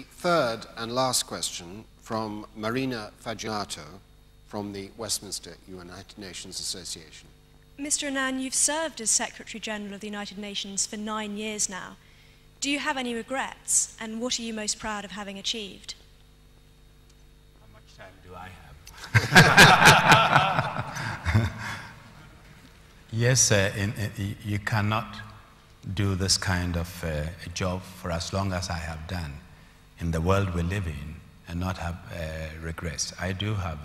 Third and last question from Marina Fagiato from the Westminster United Nations Association. Mr. Annan, you've served as Secretary-General of the United Nations for 9 years now. Do you have any regrets, and what are you most proud of having achieved? How much time do I have? Yes, you cannot do this kind of job for as long as I have done in the world we live in and not have regrets. I do have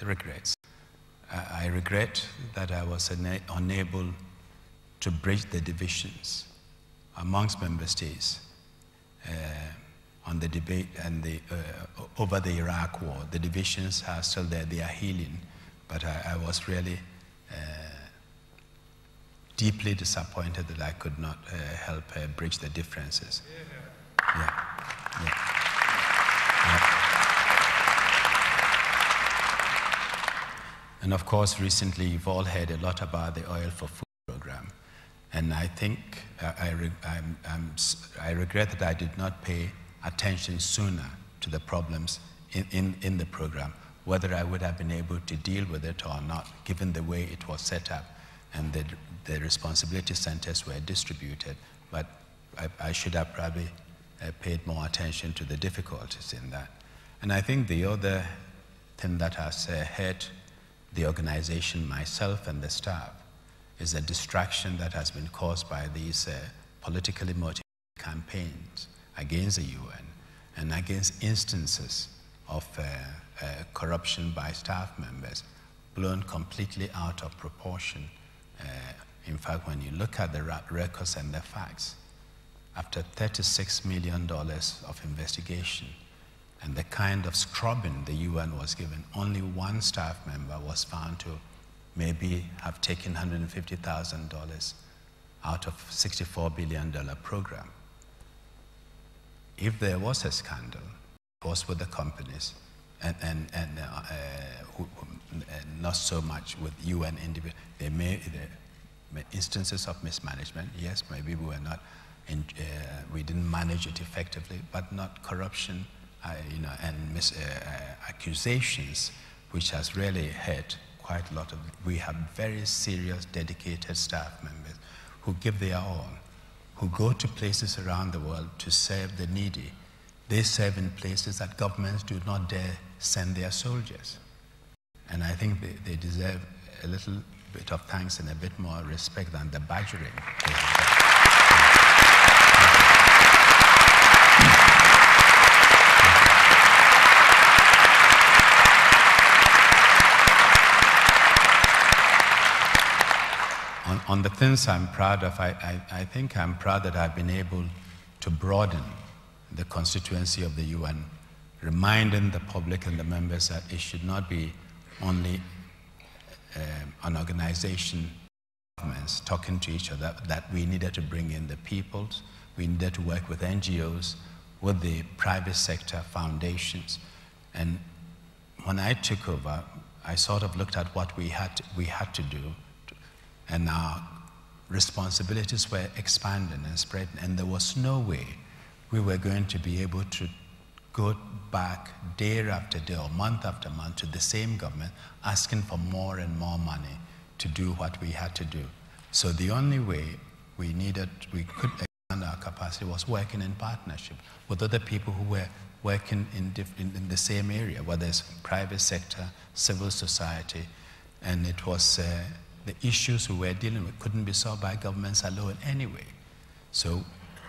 regrets. I regret that I was unable to bridge the divisions amongst member states on the debate and over the Iraq war. The divisions are still there, they are healing, but I was really deeply disappointed that I could not help bridge the differences. Yeah. And of course, recently you've all heard a lot about the Oil for Food program. And I think I regret that I did not pay attention sooner to the problems in the program, whether I would have been able to deal with it or not, given the way it was set up and the responsibility centers were distributed. But I should have probably paid more attention to the difficulties in that. And I think the other thing that has hurt the organization, myself and the staff, is a distraction that has been caused by these politically motivated campaigns against the UN and against instances of corruption by staff members blown completely out of proportion. In fact, when you look at the records and the facts, after $36 million of investigation and the kind of scrubbing the UN was given, only one staff member was found to maybe have taken $150,000 out of $64 billion program. If there was a scandal, it was with the companies and not so much with UN individuals. There may instances of mismanagement. Yes, maybe we were not, we didn't manage it effectively, but not corruption, and accusations, which has really hurt quite a lot of. We have very serious, dedicated staff members who give their all, who go to places around the world to serve the needy. They serve in places that governments do not dare send their soldiers. And I think they deserve a little bit of thanks and a bit more respect than the badgering. On the things I'm proud of, I think I'm proud that I've been able to broaden the constituency of the UN, reminding the public and the members that it should not be only an organization, governments talking to each other, that we needed to bring in the peoples, we needed to work with NGOs, with the private sector foundations. And when I took over, I sort of looked at what we had to do, and our responsibilities were expanding and spreading, and there was no way we were going to be able to go back day after day or month after month to the same government asking for more and more money to do what we had to do. So the only way we could expand our capacity was working in partnership with other people who were working in the same area, whether it's private sector, civil society, and it was the issues we were dealing with couldn't be solved by governments alone anyway. So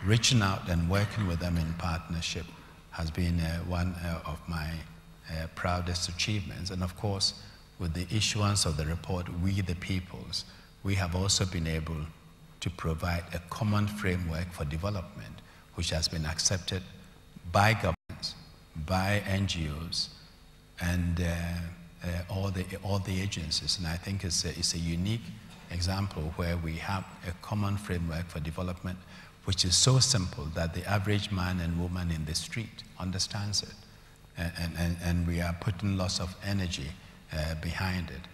reaching out and working with them in partnership has been one of my proudest achievements. And of course, with the issuance of the report, We the Peoples, we have also been able to provide a common framework for development, which has been accepted by governments, by NGOs, and all the agencies. And I think it's a unique example where we have a common framework for development, which is so simple that the average man and woman in the street understands it. And we are putting lots of energy behind it.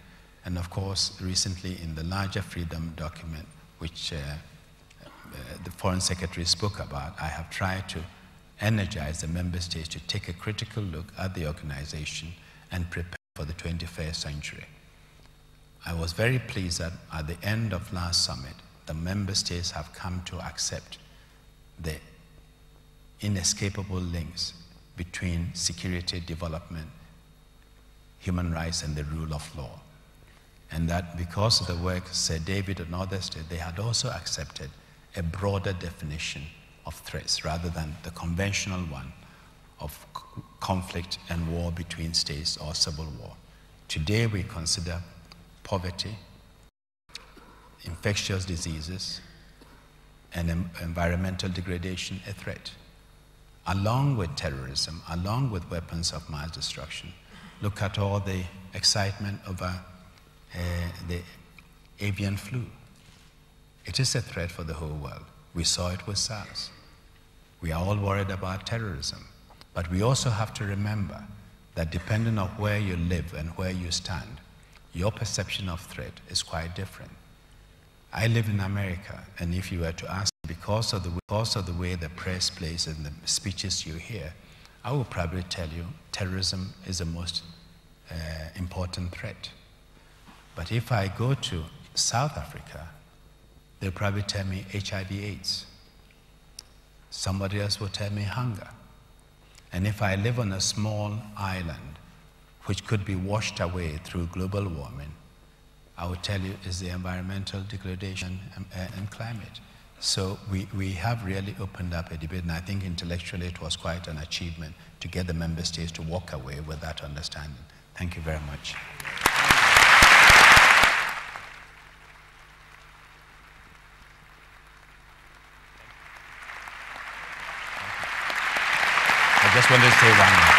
And of course, recently in the larger freedom document, which the Foreign Secretary spoke about, I have tried to energize the member states to take a critical look at the organization and prepare for the 21st century. I was very pleased that at the end of last summit, the member states have come to accept the inescapable links between security, development, human rights, and the rule of law. And that because of the work Sir David and others did, they had also accepted a broader definition of threats rather than the conventional one of conflict and war between states or civil war. Today we consider poverty, infectious diseases, and environmental degradation a threat. Along with terrorism, along with weapons of mass destruction, look at all the excitement over the avian flu. It is a threat for the whole world. We saw it with SARS. We are all worried about terrorism. But we also have to remember that depending on where you live and where you stand, your perception of threat is quite different. I live in America, and if you were to ask me, because of the way the press plays and the speeches you hear, I will probably tell you terrorism is the most important threat. But if I go to South Africa, they'll probably tell me HIV/AIDS. Somebody else will tell me hunger. And if I live on a small island, which could be washed away through global warming, I would tell you is the environmental degradation and climate. So we have really opened up a debate, and I think intellectually it was quite an achievement to get the member states to walk away with that understanding. Thank you very much. I just wanted to say one more.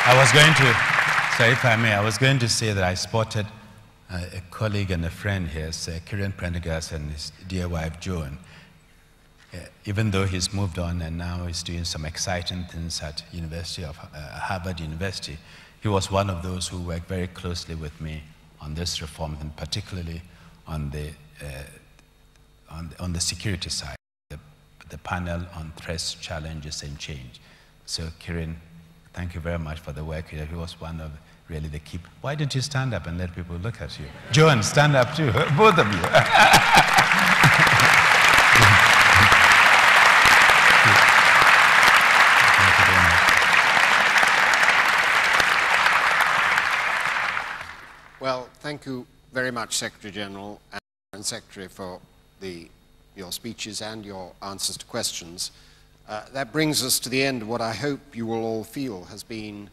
I was going to, so if I may, I was going to say that I spotted a colleague and a friend here, Sir Kiran Prendergast and his dear wife Joan. Even though he's moved on and now he's doing some exciting things at Harvard University, he was one of those who worked very closely with me on this reform, and particularly on the security side, the panel on threats, challenges, and change. So Kiran, thank you very much for the work. He was one of really the key. Why didn't you stand up and let people look at you? Joan, stand up too, both of you. Well, thank you very much, Secretary-General and Secretary, for your speeches and your answers to questions. That brings us to the end of what I hope you will all feel has been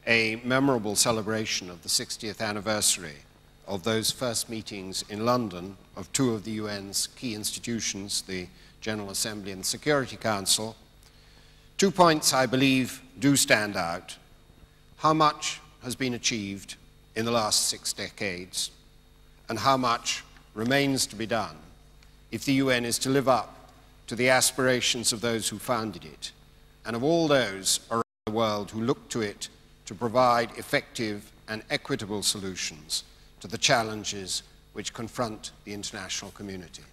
a memorable celebration of the 60th anniversary of those first meetings in London of two of the UN's key institutions, the General Assembly and the Security Council. 2 points, I believe, do stand out. How much has been achieved in the last 6 decades, and how much remains to be done if the UN is to live up to the aspirations of those who founded it, and of all those around the world who look to it to provide effective and equitable solutions to the challenges which confront the international community.